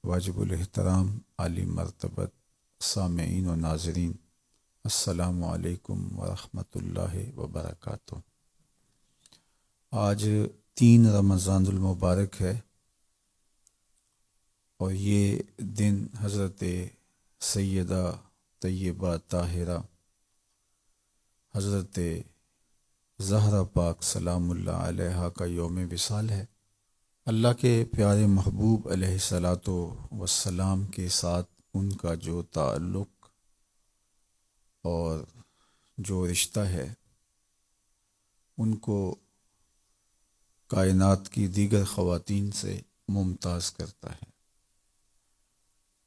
واجب الاحترام عالی مرتبت سامعین و ناظرین، السلام علیکم ورحمۃ اللہ وبرکاتہ۔ آج 3 رمضان المبارک ہے اور یہ دن حضرت سیدہ طیبہ طاہرہ حضرت زہرا پاک سلام اللہ علیہا کا یوم وصال ہے۔ اللہ کے پیارے محبوب علیہ الصلاۃ والسلام کے ساتھ ان کا جو تعلق اور جو رشتہ ہے ان کو کائنات کی دیگر خواتین سے ممتاز کرتا ہے۔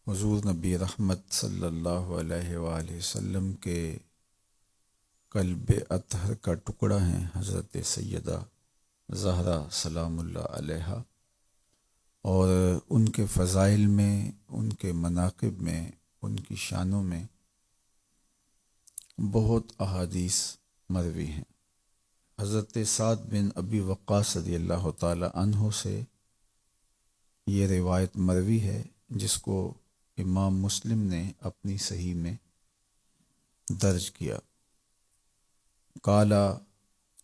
حضور نبی رحمت صلی اللہ علیہ وآلہ وسلم کے قلب اطہر کا ٹکڑا ہیں حضرت سیدہ زہرا سلام اللہ علیہا، اور ان کے فضائل میں، ان کے مناقب میں، ان کی شانوں میں بہت احادیث مروی ہیں۔ حضرت سعد بن ابی وقاص رضی اللہ تعالی عنہ سے یہ روایت مروی ہے جس کو امام مسلم نے اپنی صحیح میں درج کیا۔ قال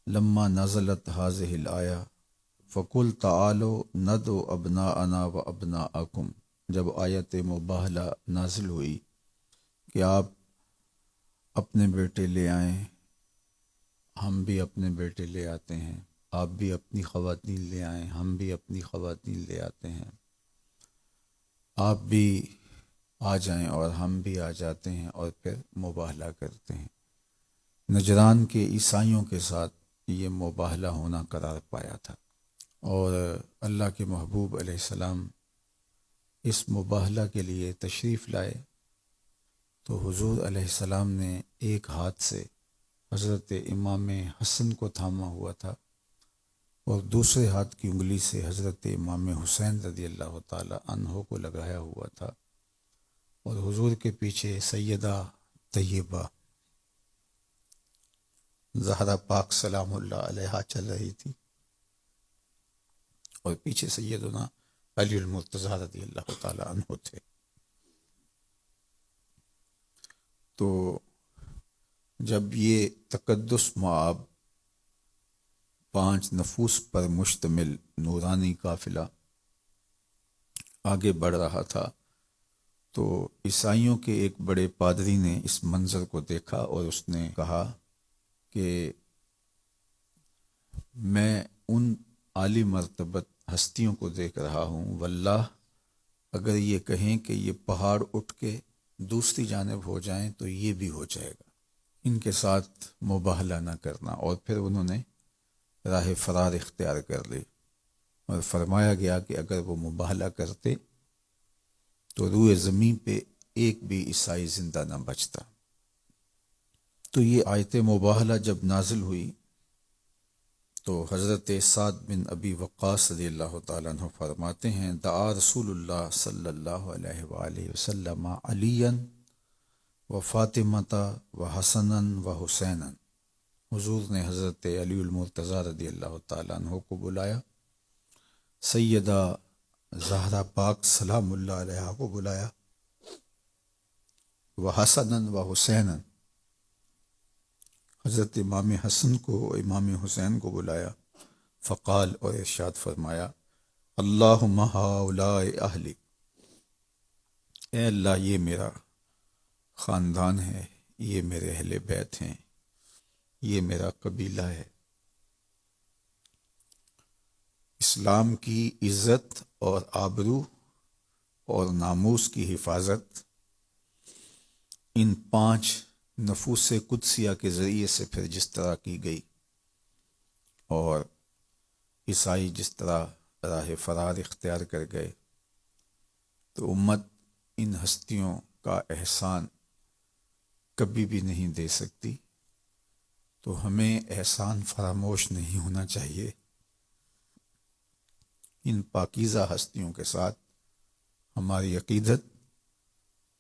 لما نزلت هذه الآیہ فقل تعالوا ندعو ابناءنا و ابناءکم، جب آیت مباہلہ نازل ہوئی کہ آپ اپنے بیٹے لے آئیں، ہم بھی اپنے بیٹے لے آتے ہیں، آپ بھی اپنی خواتین لے آئیں، ہم بھی اپنی خواتین لے آتے ہیں، آپ بھی آ جائیں اور ہم بھی آ جاتے ہیں، اور پھر مباہلہ کرتے ہیں۔ نجران کے عیسائیوں کے ساتھ یہ مباہلہ ہونا قرار پایا تھا، اور اللہ کے محبوب علیہ السلام اس مباہلہ کے لیے تشریف لائے تو حضور علیہ السلام نے ایک ہاتھ سے حضرت امام حسن کو تھاما ہوا تھا اور دوسرے ہاتھ کی انگلی سے حضرت امام حسین رضی اللہ تعالی عنہ کو لگایا ہوا تھا، اور حضور کے پیچھے سیدہ طیبہ زہرا پاک سلام اللہ علیہا چل رہی تھی، اور پیچھے سیدنا علی المرتضیٰ رضی اللہ تعالی عنہ تھے۔ تو جب یہ تقدس مآب 5 نفوس پر مشتمل نورانی قافلہ آگے بڑھ رہا تھا تو عیسائیوں کے ایک بڑے پادری نے اس منظر کو دیکھا اور اس نے کہا کہ میں ان عالی مرتبت ہستیوں کو دیکھ رہا ہوں، واللہ اگر یہ کہیں کہ یہ پہاڑ اٹھ کے دوسری جانب ہو جائیں تو یہ بھی ہو جائے گا، ان کے ساتھ مباہلہ نہ کرنا۔ اور پھر انہوں نے راہ فرار اختیار کر لی، اور فرمایا گیا کہ اگر وہ مباہلہ کرتے تو روئے زمین پہ ایک بھی عیسائی زندہ نہ بچتا۔ تو یہ آیت مباہلہ جب نازل ہوئی تو حضرت سعد بن ابی وقاص رضی اللہ تعالیٰ عنہ فرماتے ہیں دعا رسول اللہ صلی اللہ علیہ وآلہ وسلم علیاً و فاطمۃ و حسنا و حسینا، حضور نے حضرت علی المرتضیٰ رضی اللہ تعالیٰ عنہ کو بلایا، سیدہ زہرا پاک سلام اللہ علیہ کو بلایا، و حسنا و حسینا، حضرت امام حسن کو امام حسین کو بلایا، فقال، اور ارشاد فرمایا اللہم ہؤلاء اہلی، اے اللہ یہ میرا خاندان ہے، یہ میرے اہل بیت ہیں، یہ میرا قبیلہ ہے۔ اسلام کی عزت اور آبرو اور ناموس کی حفاظت ان 5 نفوس قدسیہ کے ذریعے سے پھر جس طرح کی گئی، اور عیسائی جس طرح راہ فرار اختیار کر گئے، تو امت ان ہستیوں کا احسان کبھی بھی نہیں دے سکتی۔ تو ہمیں احسان فراموش نہیں ہونا چاہیے، ان پاکیزہ ہستیوں کے ساتھ ہماری عقیدت،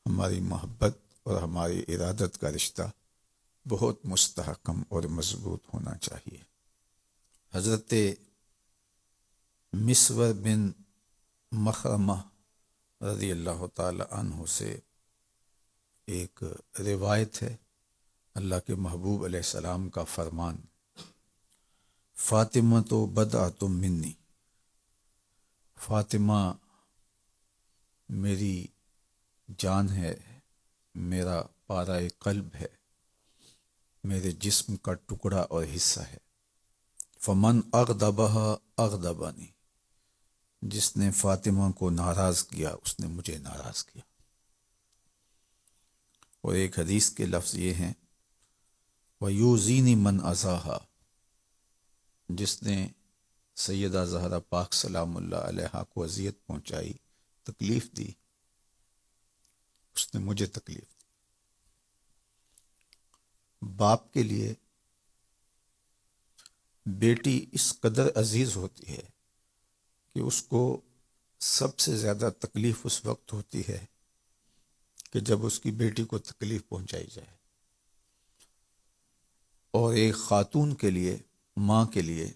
ہماری محبت اور ہماری ارادت کا رشتہ بہت مستحکم اور مضبوط ہونا چاہیے۔ حضرت مسور بن مخرمہ رضی اللہ تعالی عنہ سے ایک روایت ہے، اللہ کے محبوب علیہ السلام کا فرمان، فاطمہ تو بدعۃ منی، فاطمہ میری جان ہے، میرا پارہ قلب ہے، میرے جسم کا ٹکڑا اور حصہ ہے۔ فمن اغضبہا اغضبانی، جس نے فاطمہ کو ناراض کیا اس نے مجھے ناراض کیا۔ اور ایک حدیث کے لفظ یہ ہیں، وَيُوزِينِ مَنْ أَذَاهَا، جس نے سیدہ زہرا پاک سلام اللہ علیہا کو اذیت پہنچائی، تکلیف دی، اس نے مجھے تکلیف دی۔ باپ کے لیے بیٹی اس قدر عزیز ہوتی ہے کہ اس کو سب سے زیادہ تکلیف اس وقت ہوتی ہے کہ جب اس کی بیٹی کو تکلیف پہنچائی جائے۔ اور ایک خاتون کے لیے، ماں کے لیے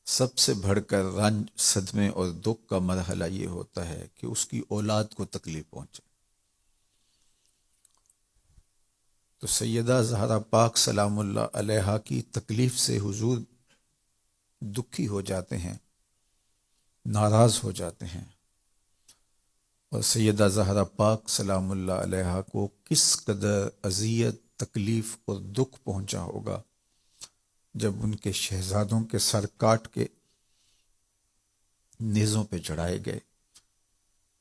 سب سے بڑھ کر رنج، صدمے اور دکھ کا مرحلہ یہ ہوتا ہے کہ اس کی اولاد کو تکلیف پہنچے۔ تو سیدہ زہرا پاک سلام اللہ علیہا کی تکلیف سے حضور دکھی ہو جاتے ہیں، ناراض ہو جاتے ہیں۔ اور سیدہ زہرا پاک سلام اللہ علیہا کو کس قدر اذیت، تکلیف اور دکھ پہنچا ہوگا جب ان کے شہزادوں کے سر کاٹ کے نیزوں پہ چڑھائے گئے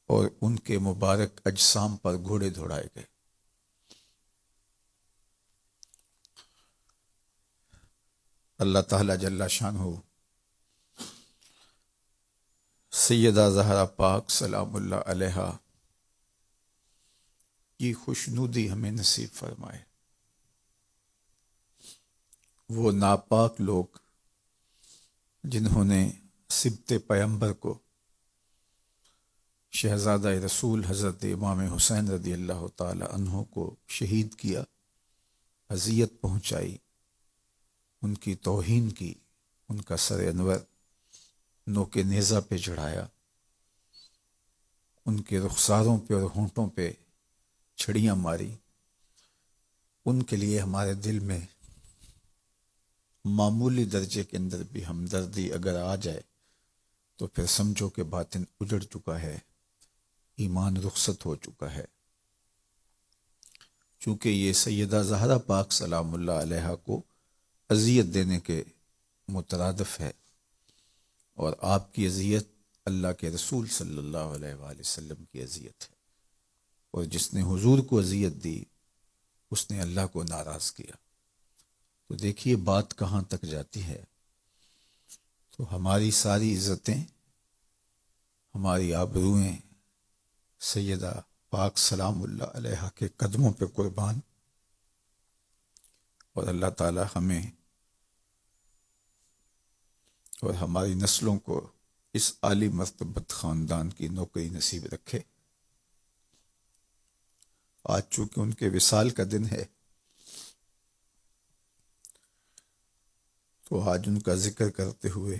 اور ان کے مبارک اجسام پر گھوڑے دوڑائے گئے۔ اللہ تعالیٰ جل شانہ سیدہ زہرا پاک سلام اللہ علیہا کی خوشنودی ہمیں نصیب فرمائے۔ وہ ناپاک لوگ جنہوں نے سبط پیمبر کو، شہزادہ رسول حضرت امام حسین رضی اللہ تعالی عنہ کو شہید کیا، اذیت پہنچائی، ان کی توہین کی، ان کا سر انور نوک نیزہ پہ چڑھایا، ان کے رخساروں پہ اور ہونٹوں پہ چھڑیاں ماری، ان کے لیے ہمارے دل میں معمولی درجے کے اندر بھی ہمدردی اگر آ جائے تو پھر سمجھو کہ باطن اجڑ چکا ہے، ایمان رخصت ہو چکا ہے۔ چونکہ یہ سیدہ زہرا پاک سلام اللہ علیہا کو اذیت دینے کے مترادف ہے، اور آپ کی اذیت اللہ کے رسول صلی اللہ علیہ وآلہ وسلم کی اذیت ہے، اور جس نے حضور کو اذیت دی اس نے اللہ کو ناراض کیا۔ تو دیکھیے بات کہاں تک جاتی ہے۔ تو ہماری ساری عزتیں، ہماری آبروئیں سیدہ پاک سلام اللہ علیہا کے قدموں پہ قربان، اور اللہ تعالی ہمیں اور ہماری نسلوں کو اس عالی مرتبت خاندان کی نوکری نصیب رکھے۔ آج چونکہ ان کے وصال کا دن ہے تو آج ان کا ذکر کرتے ہوئے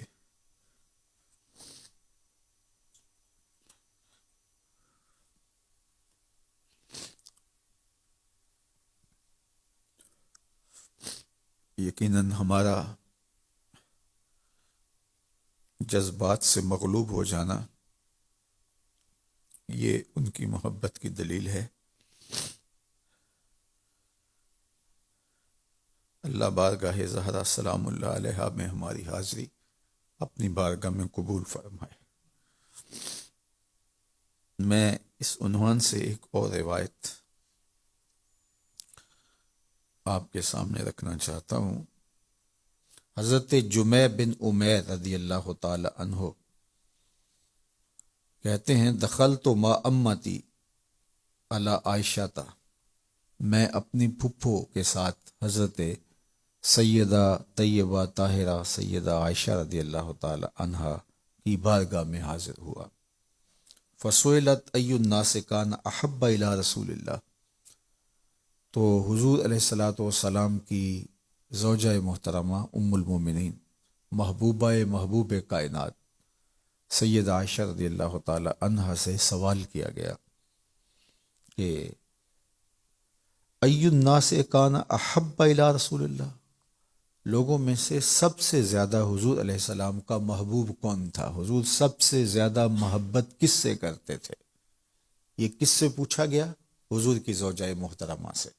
یقیناً ہمارا جذبات سے مغلوب ہو جانا یہ ان کی محبت کی دلیل ہے۔ اللہ بارگاہ زہرا سلام اللہ علیہا میں ہماری حاضری اپنی بارگاہ میں قبول فرمائے۔ میں اس عنوان سے ایک اور روایت آپ کے سامنے رکھنا چاہتا ہوں۔ حضرت جمیع بن عمیر رضی اللہ تعالی عنہ کہتے ہیں، دخلت ما امتی علی عائشہ، میں اپنی پھپھو کے ساتھ حضرت سیدہ طیبہ طاہرہ سیدہ عائشہ رضی اللہ تعالی عنہا کی بارگاہ میں حاضر ہوا۔ فسئلت ای الناس کان احب الی رسول اللہ، تو حضور علیہ الصلاۃ والسلام کی زوجہ محترمہ ام المومنین، محبوبہ محبوب کائنات سید عائشہ رضی اللہ تعالی عنہا سے سوال کیا گیا کہ ای الناس کان احب الی رسول اللہ، لوگوں میں سے سب سے زیادہ حضور علیہ السلام کا محبوب کون تھا؟ حضور سب سے زیادہ محبت کس سے کرتے تھے؟ یہ کس سے پوچھا گیا؟ حضور کی زوجہ محترمہ سے۔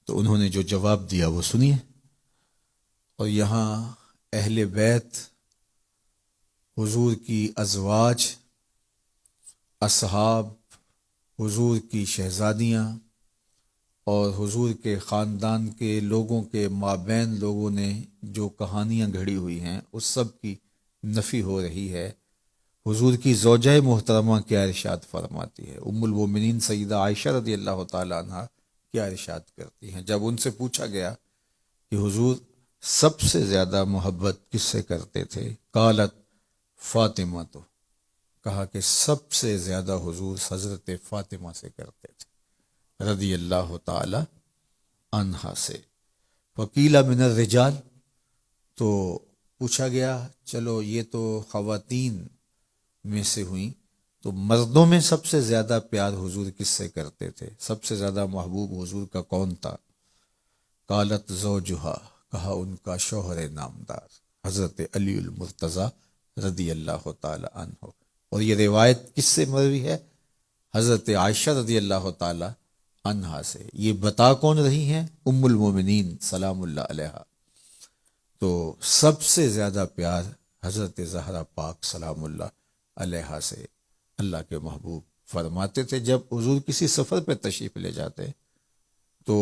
تو انہوں نے جو جواب دیا وہ سنیے۔ اور یہاں اہل بیت، حضور کی ازواج، اصحاب، حضور کی شہزادیاں اور حضور کے خاندان کے لوگوں کے مابین لوگوں نے جو کہانیاں گھڑی ہوئی ہیں اس سب کی نفی ہو رہی ہے۔ حضور کی زوجہ محترمہ کیا ارشاد فرماتی ہے؟ ام المومنین سیدہ عائشہ رضی اللہ تعالی عنہ کیا ارشاد کرتی ہیں جب ان سے پوچھا گیا کہ حضور سب سے زیادہ محبت کس سے کرتے تھے؟ قالت فاطمہ، تو کہا کہ سب سے زیادہ حضور حضرت فاطمہ سے کرتے تھے رضی اللہ تعالی عنہا سے۔ وقیل من الرجال، تو پوچھا گیا چلو یہ تو خواتین میں سے ہوئیں، تو مردوں میں سب سے زیادہ پیار حضور کس سے کرتے تھے؟ سب سے زیادہ محبوب حضور کا کون تھا؟ قالت زوجہا، کہا ان کا شوہر نامدار حضرت علی المرتضیٰ رضی اللہ تعالی عنہ۔ اور یہ روایت کس سے مروی ہے؟ حضرت عائشہ رضی اللہ تعالی عنہا سے۔ یہ بتا کون رہی ہیں؟ ام المومنین سلام اللہ علیہا۔ تو سب سے زیادہ پیار حضرت زہرا پاک سلام اللہ علیہا سے اللہ کے محبوب فرماتے تھے۔ جب حضور کسی سفر پہ تشریف لے جاتے تو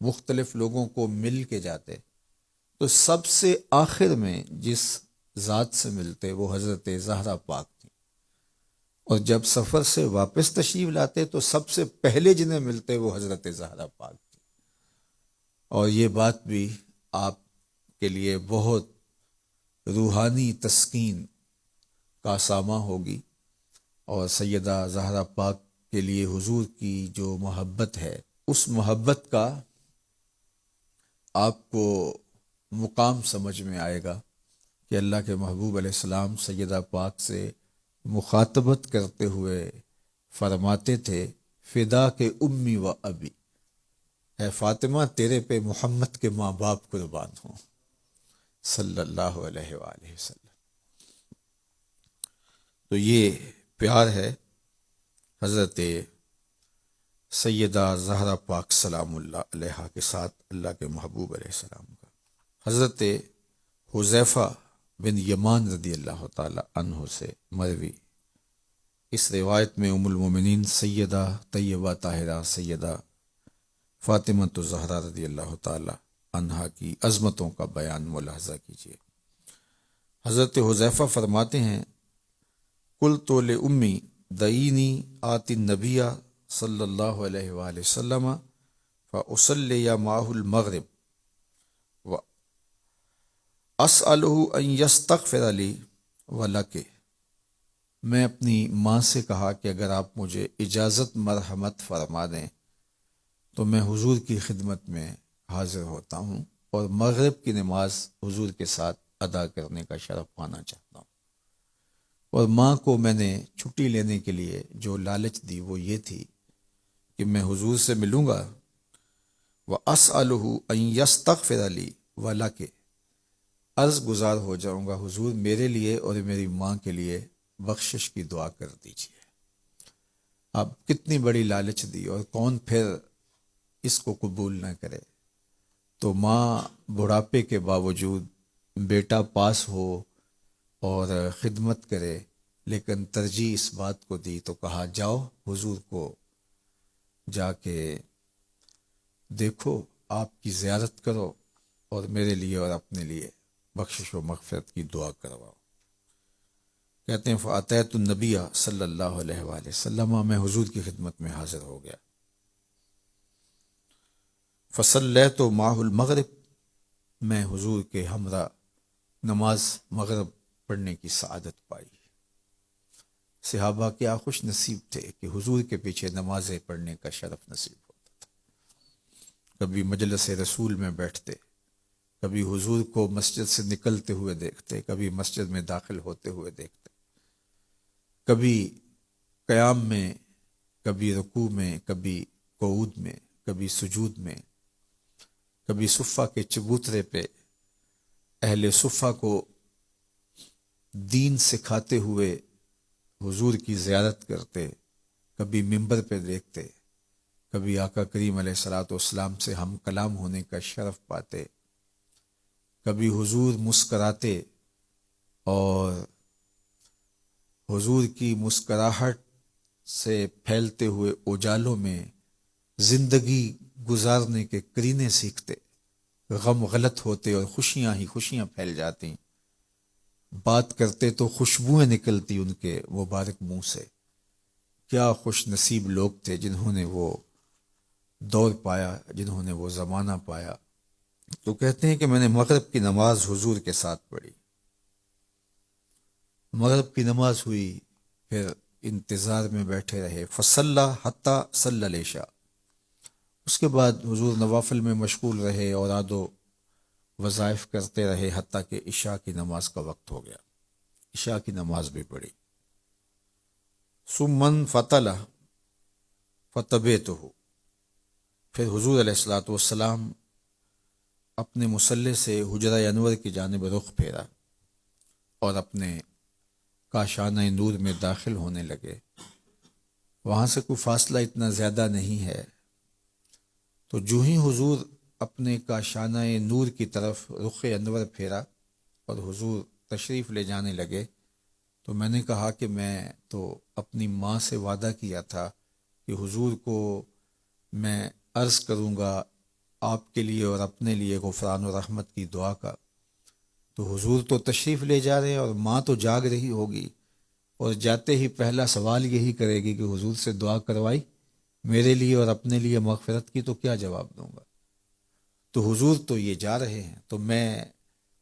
مختلف لوگوں کو مل کے جاتے، تو سب سے آخر میں جس ذات سے ملتے وہ حضرت زہرا پاک تھی، اور جب سفر سے واپس تشریف لاتے تو سب سے پہلے جنہیں ملتے وہ حضرت زہرا پاک تھی۔ اور یہ بات بھی آپ کے لیے بہت روحانی تسکین کا ساماں ہوگی، اور سیدہ زہرا پاک کے لیے حضور کی جو محبت ہے اس محبت کا آپ کو مقام سمجھ میں آئے گا کہ اللہ کے محبوب علیہ السلام سیدہ پاک سے مخاطبت کرتے ہوئے فرماتے تھے فدا کے امی و ابی، اے فاطمہ تیرے پہ محمد کے ماں باپ قربان ہوں صلی اللہ علیہ وآلہ وسلم۔ تو یہ پیار ہے حضرت سیدہ زہرا پاک سلام اللہ علیہا کے ساتھ اللہ کے محبوب علیہ السلام کا۔ حضرت حذیفہ بن یمان رضی اللہ تعالی عنہ سے مروی اس روایت میں ام المومنین سیدہ طیبہ طاہرہ سیدہ فاطمہ الزہرا رضی اللہ تعالی عنہا کی عظمتوں کا بیان ملاحظہ کیجیے۔ حضرت حذیفہ فرماتے ہیں قلت لأمی دعینی آتی النبی صلی اللہ علیہ وآلہ وسلم فأصلی معہ المغرب واسألہ ان یستغفر لی ولک، میں اپنی ماں سے کہا کہ اگر آپ مجھے اجازت مرحمت فرما دیں تو میں حضور کی خدمت میں حاضر ہوتا ہوں اور مغرب کی نماز حضور کے ساتھ ادا کرنے کا شرف پانا چاہتا ہوں۔ اور ماں کو میں نے چھٹی لینے کے لیے جو لالچ دی وہ یہ تھی کہ میں حضور سے ملوں گا وَأَسْأَلُهُ أَن يَسْتَغْفِرَ لِي وَلَكِ، عرض گزار ہو جاؤں گا حضور میرے لیے اور میری ماں کے لیے بخشش کی دعا کر دیجیے۔ اب کتنی بڑی لالچ دی، اور کون پھر اس کو قبول نہ کرے؟ تو ماں بڑھاپے کے باوجود بیٹا پاس ہو اور خدمت کرے، لیکن ترجیح اس بات کو دی تو کہا جاؤ حضور کو جا کے دیکھو، آپ کی زیارت کرو اور میرے لیے اور اپنے لیے بخشش و مغفرت کی دعا کرواؤ۔ کہتے ہیں فاتیت النبی صلی اللہ علیہ وآلہ وسلم، میں حضور کی خدمت میں حاضر ہو گیا۔ فصلیت معہ المغرب، میں حضور کے ہمراہ نماز مغرب پڑھنے کی سعادت پائی۔ صحابہ کیا خوش نصیب تھے کہ حضور کے پیچھے نمازیں پڑھنے کا شرف نصیب ہوتا تھا۔ کبھی مجلس رسول میں بیٹھتے، کبھی حضور کو مسجد سے نکلتے ہوئے دیکھتے، کبھی مسجد میں داخل ہوتے ہوئے دیکھتے، کبھی قیام میں، کبھی رکوع میں، کبھی قعود میں، کبھی سجود میں، کبھی صفہ کے چبوترے پہ اہل صفہ کو دین سکھاتے ہوئے حضور کی زیارت کرتے، کبھی منبر پہ دیکھتے، کبھی آقا کریم علیہ الصلوۃ والسلام سے ہم کلام ہونے کا شرف پاتے، کبھی حضور مسکراتے اور حضور کی مسکراہٹ سے پھیلتے ہوئے اجالوں میں زندگی گزارنے کے کرینے سیکھتے، غم غلط ہوتے اور خوشیاں ہی خوشیاں پھیل جاتی، بات کرتے تو خوشبوئیں نکلتی ان کے مبارک منہ سے۔ کیا خوش نصیب لوگ تھے جنہوں نے وہ دور پایا، جنہوں نے وہ زمانہ پایا۔ تو کہتے ہیں کہ میں نے مغرب کی نماز حضور کے ساتھ پڑھی، مغرب کی نماز ہوئی، پھر انتظار میں بیٹھے رہے، فصلی حتی صلی العشاء، اس کے بعد حضور نوافل میں مشغول رہے، اوراد و وظائف کرتے رہے، حتیٰ کہ عشاء کی نماز کا وقت ہو گیا، عشاء کی نماز بھی پڑھی۔ ثم فطل فتبعته، پھر حضور علیہ الصلوۃ والسلام اپنے مصلی سے حجرہ انور کی جانب رخ پھیرا اور اپنے کاشانہ نور میں داخل ہونے لگے۔ وہاں سے کوئی فاصلہ اتنا زیادہ نہیں ہے، تو جو ہی حضور اپنے کاشانہ نور کی طرف رخ انور پھیرا اور حضور تشریف لے جانے لگے، تو میں نے کہا کہ میں تو اپنی ماں سے وعدہ کیا تھا کہ حضور کو میں عرض کروں گا آپ کے لیے اور اپنے لیے غفران و رحمت کی دعا کا، تو حضور تو تشریف لے جا رہے ہیں اور ماں تو جاگ رہی ہوگی، اور جاتے ہی پہلا سوال یہی کرے گی کہ حضور سے دعا کروائی میرے لیے اور اپنے لیے مغفرت کی، تو کیا جواب دوں گا؟ تو حضور تو یہ جا رہے ہیں، تو میں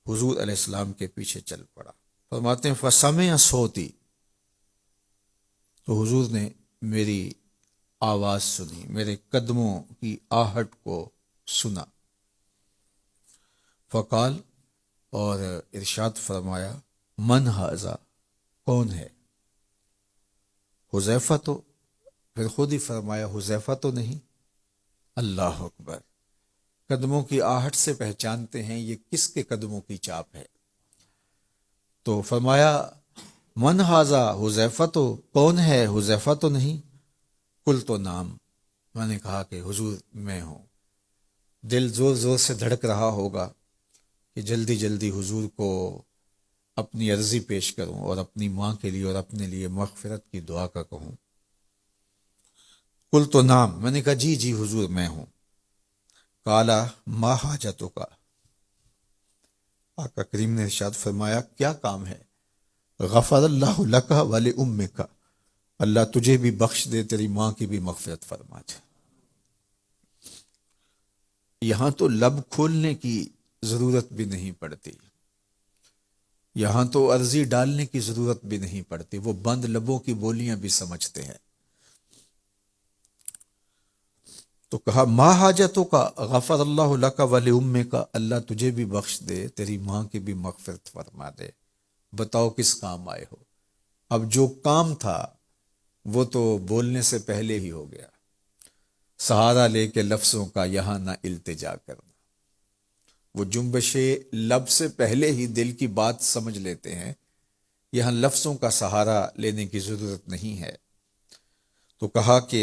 حضور علیہ السلام کے پیچھے چل پڑا۔ فرماتے ہیں فسمع صوتی، تو حضور نے میری آواز سنی، میرے قدموں کی آہٹ کو سنا۔ فقال، اور ارشاد فرمایا، من ھذا، کون ہے؟ حذیفہ، تو پھر خود ہی فرمایا حذیفہ تو نہیں۔ اللہ اکبر، قدموں کی آہٹ سے پہچانتے ہیں یہ کس کے قدموں کی چاپ ہے۔ تو فرمایا من ھذا، حذیفہ، تو کون ہے؟ حذیفہ تو نہیں۔ قلت نعم، میں نے کہا کہ حضور میں ہوں۔ دل زور زور سے دھڑک رہا ہوگا کہ جلدی جلدی حضور کو اپنی عرضی پیش کروں اور اپنی ماں کے لیے اور اپنے لیے مغفرت کی دعا کا کہوں۔ قلت نعم، میں نے کہا جی جی حضور میں ہوں۔ قالا ما حاجتک، آقا کریم نے ارشاد فرمایا کیا کام ہے؟ غفر اللہ لک ولامک، اللہ تجھے بھی بخش دے، تیری ماں کی بھی مغفرت فرما دے۔ یہاں تو لب کھولنے کی ضرورت بھی نہیں پڑتی، یہاں تو عرضی ڈالنے کی ضرورت بھی نہیں پڑتی، وہ بند لبوں کی بولیاں بھی سمجھتے ہیں۔ تو کہا ما حاجتوں کا، غفر اللہ لک ولامک، اللہ تجھے بھی بخش دے، تیری ماں کی بھی مغفرت فرما دے۔ بتاؤ کس کام آئے ہو؟ اب جو کام تھا وہ تو بولنے سے پہلے ہی ہو گیا، سہارا لے کے لفظوں کا یہاں نہ التجا کرنا۔ وہ جنبش لب سے پہلے ہی دل کی بات سمجھ لیتے ہیں، یہاں لفظوں کا سہارا لینے کی ضرورت نہیں ہے۔ تو کہا کہ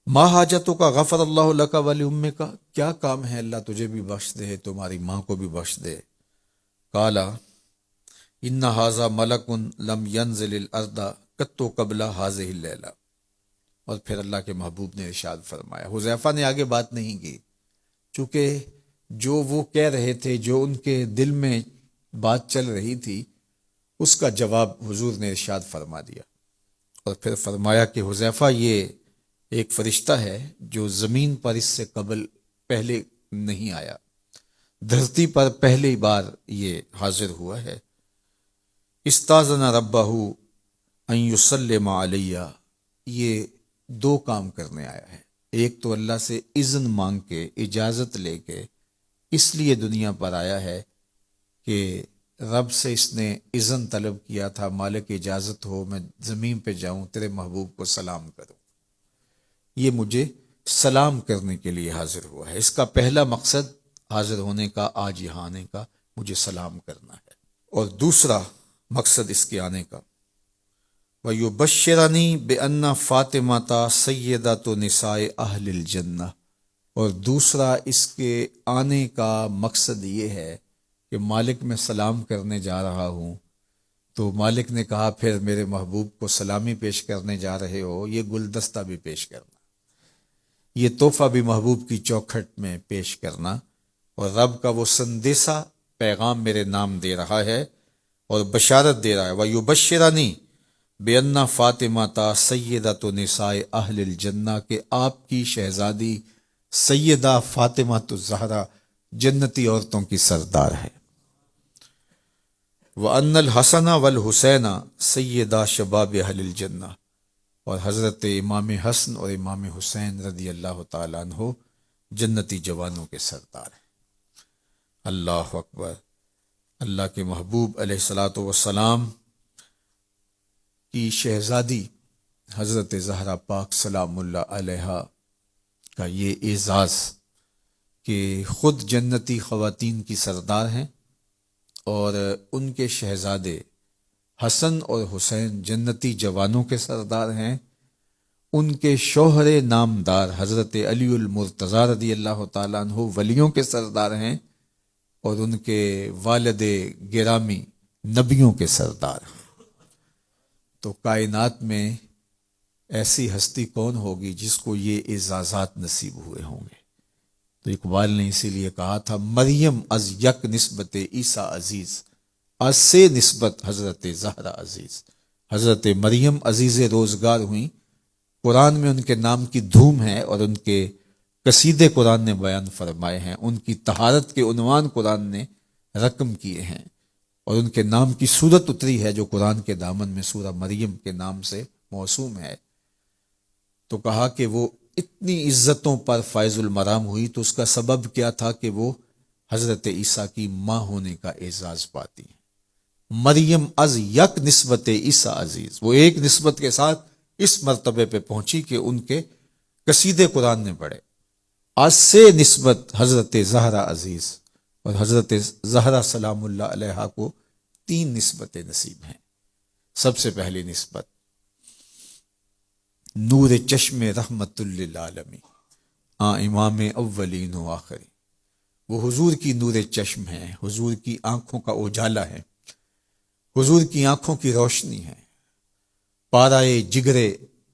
ما حاجتوں کا، غفر اللہ لک ولامک، کیا کام ہے اللہ تجھے بھی بخش دے، تمہاری ماں کو بھی بخش دے۔ قالا ان ھذا ملک لم ینزل الارض قط قبل ھذہ اللیلہ، اور پھر اللہ کے محبوب نے ارشاد فرمایا، حذیفہ نے آگے بات نہیں کی، چونکہ جو وہ کہہ رہے تھے، جو ان کے دل میں بات چل رہی تھی، اس کا جواب حضور نے ارشاد فرما دیا، اور پھر فرمایا کہ حذیفہ یہ ایک فرشتہ ہے جو زمین پر اس سے قبل پہلے نہیں آیا، دھرتی پر پہلی بار یہ حاضر ہوا ہے۔ استاذن ربہ ان یسلم علیہ، یہ دو کام کرنے آیا ہے، ایک تو اللہ سے اذن مانگ کے، اجازت لے کے اس لیے دنیا پر آیا ہے کہ رب سے اس نے اذن طلب کیا تھا، مالک اجازت ہو میں زمین پہ جاؤں تیرے محبوب کو سلام کروں۔ یہ مجھے سلام کرنے کے لیے حاضر ہوا ہے۔ اس کا پہلا مقصد حاضر ہونے کا، آج یہاں آنے کا، مجھے سلام کرنا ہے۔ اور دوسرا مقصد اس کے آنے کا، وَيُبَشِّرَنِي بِأَنَّ فَاطِمَةَ سَيِّدَةُ نِسَاءِ أَهْلِ الْجَنَّةِ، اور دوسرا اس کے آنے کا مقصد یہ ہے کہ مالک میں سلام کرنے جا رہا ہوں، تو مالک نے کہا پھر میرے محبوب کو سلامی پیش کرنے جا رہے ہو، یہ گلدستہ بھی پیش کرنا، یہ تحفہ بھی محبوب کی چوکھٹ میں پیش کرنا، اور رب کا وہ سندیسہ پیغام میرے نام دے رہا ہے اور بشارت دے رہا ہے، وَيُبَشِّرَنِي بِأَنَّ فَاطِمَةَ سَيِّدَةُ نِسَاءِ أَهْلِ الْجَنَّةِ، کہ آپ کی شہزادی سیدہ فاطمہ الزہرا جنتی عورتوں کی سردار ہے۔ وَأَنَّ الْحَسَنَ وَالْحُسَيْنَ سَيِّدَا شَبَابِ أَهْلِ الْجَنَّةِ، اور حضرت امام حسن اور امام حسین رضی اللہ تعالیٰ عنہ جنتی جوانوں کے سردار ہیں۔ اللہ اکبر! اللہ کے محبوب علیہ الصلاۃ والسلام کی شہزادی حضرت زہرا پاک سلام اللہ علیہا کا یہ اعزاز کہ خود جنتی خواتین کی سردار ہیں، اور ان کے شہزادے حسن اور حسین جنتی جوانوں کے سردار ہیں، ان کے شوہر نامدار حضرت علی المرتضیٰ رضی اللہ تعالیٰ عنہ ولیوں کے سردار ہیں، اور ان کے والد گرامی نبیوں کے سردار ہیں۔ تو کائنات میں ایسی ہستی کون ہوگی جس کو یہ اعزازات نصیب ہوئے ہوں گے؟ تو اقبال نے اسی لیے کہا تھا، مریم از یک نسبت عیسیٰ عزیز، از سے نسبت حضرت زہرا عزیز۔ حضرت مریم عزیز روزگار ہوئیں، قرآن میں ان کے نام کی دھوم ہے، اور ان کے قصیدے قرآن نے بیان فرمائے ہیں، ان کی طہارت کے عنوان قرآن نے رقم کیے ہیں، اور ان کے نام کی صورت اتری ہے جو قرآن کے دامن میں سورہ مریم کے نام سے موسوم ہے۔ تو کہا کہ وہ اتنی عزتوں پر فائز المرام ہوئی، تو اس کا سبب کیا تھا کہ وہ حضرت عیسیٰ کی ماں ہونے کا اعزاز پاتی ہیں۔ مریم از یک نسبت عیسیٰ عزیز، وہ ایک نسبت کے ساتھ اس مرتبے پہ پہنچی کہ ان کے قصیدے قرآن نے پڑھے، از سے نسبت حضرت زہرا عزیز، اور حضرت زہرا سلام اللہ علیہا کو 3 نسبتیں نصیب ہیں۔ سب سے پہلی نسبت نور چشم رحمت للعالمین، امام اولین و آخری، وہ حضور کی نور چشم ہے، حضور کی آنکھوں کا اجالا ہے، حضور کی آنکھوں کی روشنی ہے، پارائے جگر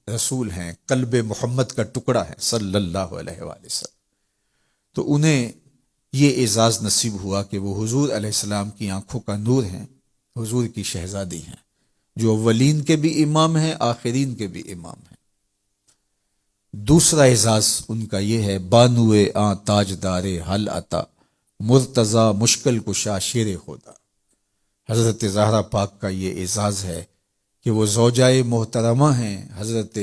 رسول ہیں، قلب محمد کا ٹکڑا ہے صلی اللہ علیہ وآلہ وسلم۔ تو انہیں یہ اعزاز نصیب ہوا کہ وہ حضور علیہ السلام کی آنکھوں کا نور ہیں، حضور کی شہزادی ہیں، جو اولین کے بھی امام ہیں، آخرین کے بھی امام ہیں۔ دوسرا اعزاز ان کا یہ ہے، بانوے آں تاجدار حل عطا، مرتضی مشکل کشا شیر خدا۔ حضرت زہرا پاک کا یہ اعزاز ہے کہ وہ زوجائے محترمہ ہیں حضرت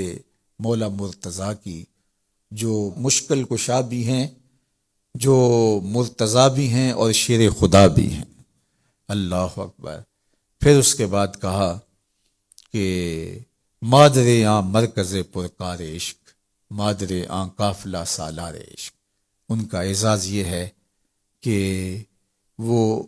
مولا مرتضیٰ کی، جو مشکل کشا بھی ہیں، جو مرتضیٰ بھی ہیں، اور شیر خدا بھی ہیں۔ اللہ اکبر! پھر اس کے بعد کہا کہ مادر آں مرکز پرکار عشق، مادر آں قافلہ سالار عشق۔ ان کا اعزاز یہ ہے کہ وہ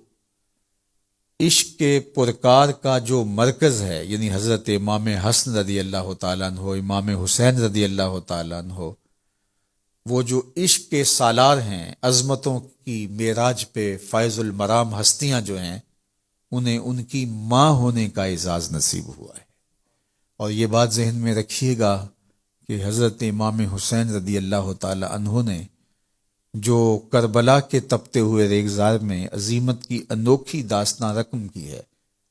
عشق کے پرکار کا جو مرکز ہے، یعنی حضرت امام حسن رضی اللہ تعالیٰ عنہ، امام حسین رضی اللہ تعالیٰ عنہ، وہ جو عشق کے سالار ہیں، عظمتوں کی معراج پہ فائز المرام ہستیاں جو ہیں، انہیں ان کی ماں ہونے کا اعزاز نصیب ہوا ہے۔ اور یہ بات ذہن میں رکھیے گا کہ حضرت امام حسین رضی اللہ تعالی عنہ نے جو کربلا کے تپتے ہوئے ریگزار میں عظیمت کی انوکھی داستان رقم کی ہے،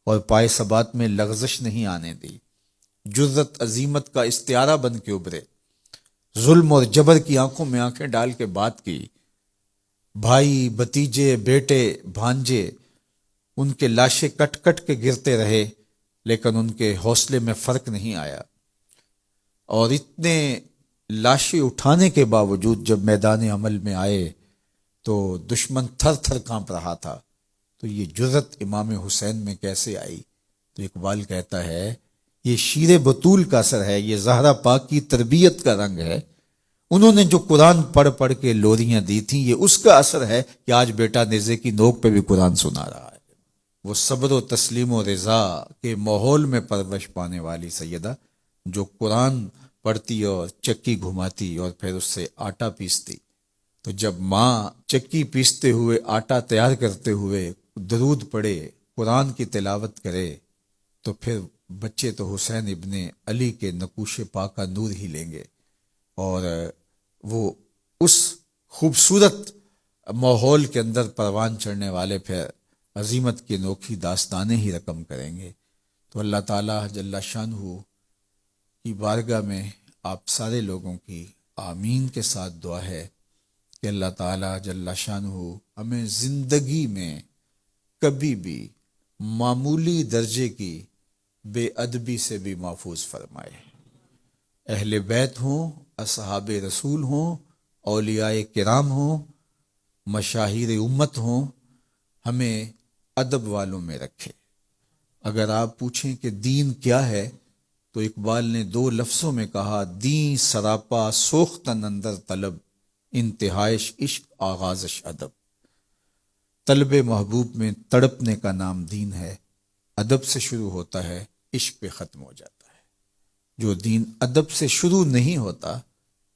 اور پائے ثبات میں لغزش نہیں آنے دی، جرت عظیمت کا استعارہ بن کے ابھرے، ظلم اور جبر کی آنکھوں میں آنکھیں ڈال کے بات کی، بھائی بھتیجے بیٹے بھانجے ان کے لاشیں کٹ کٹ کے گرتے رہے، لیکن ان کے حوصلے میں فرق نہیں آیا، اور اتنے لاشیں اٹھانے کے باوجود جب میدان عمل میں آئے تو دشمن تھر تھر کانپ رہا تھا، تو یہ جرت امام حسین میں کیسے آئی؟ تو اقبال کہتا ہے یہ شیر بطول کا اثر ہے، یہ زہرا پاک کی تربیت کا رنگ ہے، انہوں نے جو قرآن پڑھ پڑھ کے لوریاں دی تھیں یہ اس کا اثر ہے کہ آج بیٹا نیزے کی نوک پہ بھی قرآن سنا رہا ہے۔ وہ صبر و تسلیم و رضا کے ماحول میں پرورش پانے والی سیدہ، جو قرآن پڑھتی اور چکی گھماتی اور پھر اس سے آٹا پیستی، تو جب ماں چکی پیستے ہوئے آٹا تیار کرتے ہوئے درود پڑھے، قرآن کی تلاوت کرے، تو پھر بچے تو حسین ابن علی کے نقوش پاک کا نور ہی لیں گے، اور وہ اس خوبصورت ماحول کے اندر پروان چڑھنے والے پھر عظیمت کی انوکھی داستانیں ہی رقم کریں گے۔ تو اللہ تعالیٰ جل شانہ کی بارگاہ میں آپ سارے لوگوں کی آمین کے ساتھ دعا ہے کہ اللہ تعالیٰ جل شانہ ہمیں زندگی میں کبھی بھی معمولی درجے کی بے ادبی سے بھی محفوظ فرمائے۔ اہل بیت ہوں، اصحاب رسول ہوں، اولیاء کرام ہوں، مشاہیر امت ہوں، ہمیں ادب والوں میں رکھے۔ اگر آپ پوچھیں کہ دین کیا ہے تو اقبال نے 2 لفظوں میں کہا، دین سراپا سوختن اندر طلب، انتہائش عشق آغازش ادب۔ طلب محبوب میں تڑپنے کا نام دین ہے، ادب سے شروع ہوتا ہے، عشق پہ ختم ہو جاتا ہے۔ جو دین ادب سے شروع نہیں ہوتا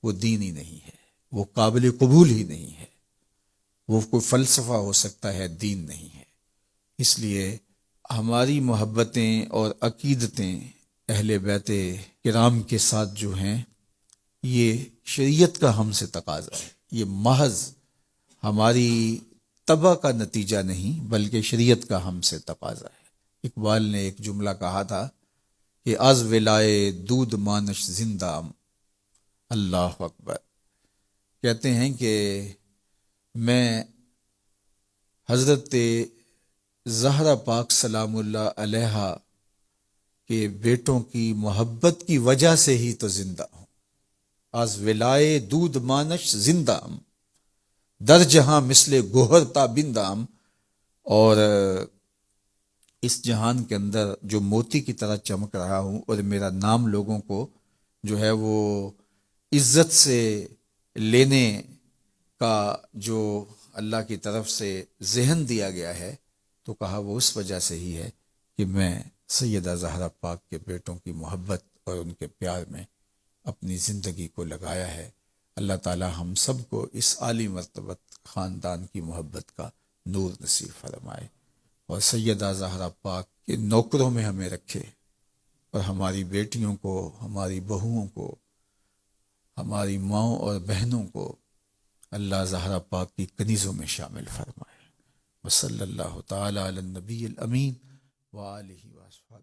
وہ دین ہی نہیں ہے، وہ قابل قبول ہی نہیں ہے، وہ کوئی فلسفہ ہو سکتا ہے، دین نہیں ہے۔ اس لیے ہماری محبتیں اور عقیدتیں اہل بیت کرام کے ساتھ جو ہیں، یہ شریعت کا ہم سے تقاضا ہے، یہ محض ہماری طبع کا نتیجہ نہیں بلکہ شریعت کا ہم سے تقاضا ہے۔ اقبال نے ایک جملہ کہا تھا کہ از ولائے دودھ مانش زندہ، اللہ اکبر، کہتے ہیں کہ میں حضرت زہرا پاک سلام اللہ علیہا کے بیٹوں کی محبت کی وجہ سے ہی تو زندہ ہوں۔ از ولائے دودھ مانش زندہ، در جہاں مثل گوہر تابندام، اور اس جہان کے اندر جو موتی کی طرح چمک رہا ہوں، اور میرا نام لوگوں کو جو ہے وہ عزت سے لینے کا جو اللہ کی طرف سے ذہن دیا گیا ہے، تو کہا وہ اس وجہ سے ہی ہے کہ میں سیدہ زہرا پاک کے بیٹوں کی محبت اور ان کے پیار میں اپنی زندگی کو لگایا ہے۔ اللہ تعالی ہم سب کو اس عالی مرتبت خاندان کی محبت کا نور نصیب فرمائے، اور سیدہ زہرا پاک کے نوکروں میں ہمیں رکھے، اور ہماری بیٹیوں کو، ہماری بہوؤں کو، ہماری ماؤں اور بہنوں کو اللہ زہرا پاک کی کنیزوں میں شامل فرمائے۔ وصلی اللہ تعالی علی النبی الامین وآلہ وصحبہ۔